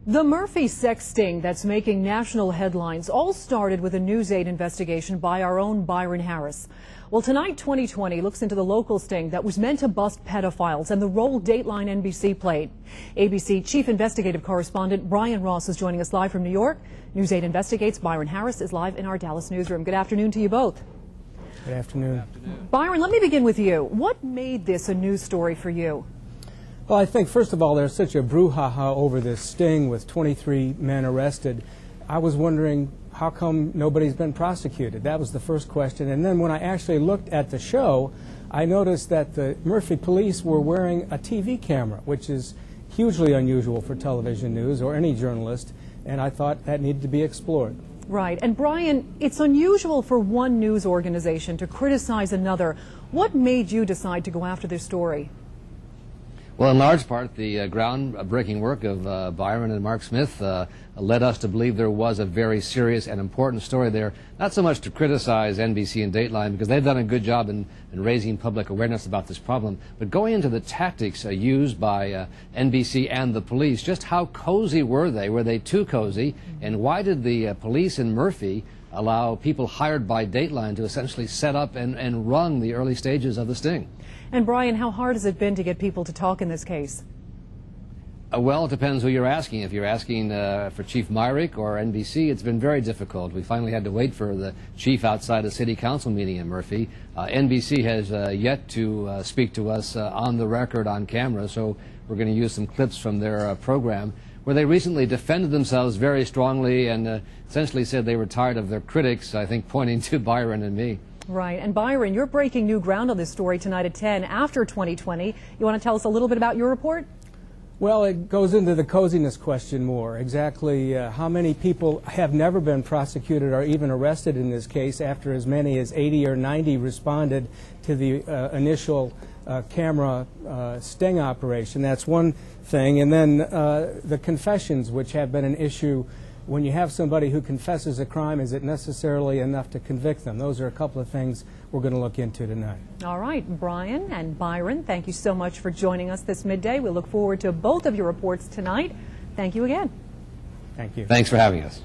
The Murphy sex sting that's making national headlines all started with a News 8 investigation by our own Byron Harris. Well, tonight 2020 looks into the local sting that was meant to bust pedophiles and the role Dateline NBC played. ABC Chief Investigative Correspondent Brian Ross is joining us live from New York. News 8 Investigates. Byron Harris is live in our Dallas newsroom. Good afternoon to you both. Good afternoon. Byron, let me begin with you. What made this a news story for you? Well, I think, first of all, there's such a brouhaha over this sting with 23 men arrested. I was wondering, how come nobody's been prosecuted? That was the first question. And then when I actually looked at the show, I noticed that the Murphy police were wearing a TV camera, which is hugely unusual for television news or any journalist, and I thought that needed to be explored. Right. And Brian, it's unusual for one news organization to criticize another. What made you decide to go after this story? Well, in large part, the groundbreaking work of Byron and Mark Smith led us to believe there was a very serious and important story there, not so much to criticize NBC and Dateline, because they've done a good job in raising public awareness about this problem, but going into the tactics used by NBC and the police. Just how cozy were they? Were they too cozy? And why did the police in Murphy allow people hired by Dateline to essentially set up and run the early stages of the sting? And Brian, how hard has it been to get people to talk in this case? Well, it depends who you're asking. If you're asking for Chief Myrick or NBC, it's been very difficult. We finally had to wait for the chief outside a city council meeting in Murphy. NBC has yet to speak to us on the record on camera, so we're going to use some clips from their program where they recently defended themselves very strongly and essentially said they were tired of their critics, I think pointing to Byron and me. Right. And Byron, you're breaking new ground on this story tonight at 10 after 2020. You want to tell us a little bit about your report? Well, it goes into the coziness question more. Exactly how many people have never been prosecuted or even arrested in this case after as many as 80 or 90 responded to the initial camera sting operation. That's one thing. And then the confessions, which have been an issue. When you have somebody who confesses a crime, is it necessarily enough to convict them? Those are a couple of things we're going to look into tonight. All right, Brian and Byron, thank you so much for joining us this midday. We look forward to both of your reports tonight. Thank you again. Thank you. Thanks for having us.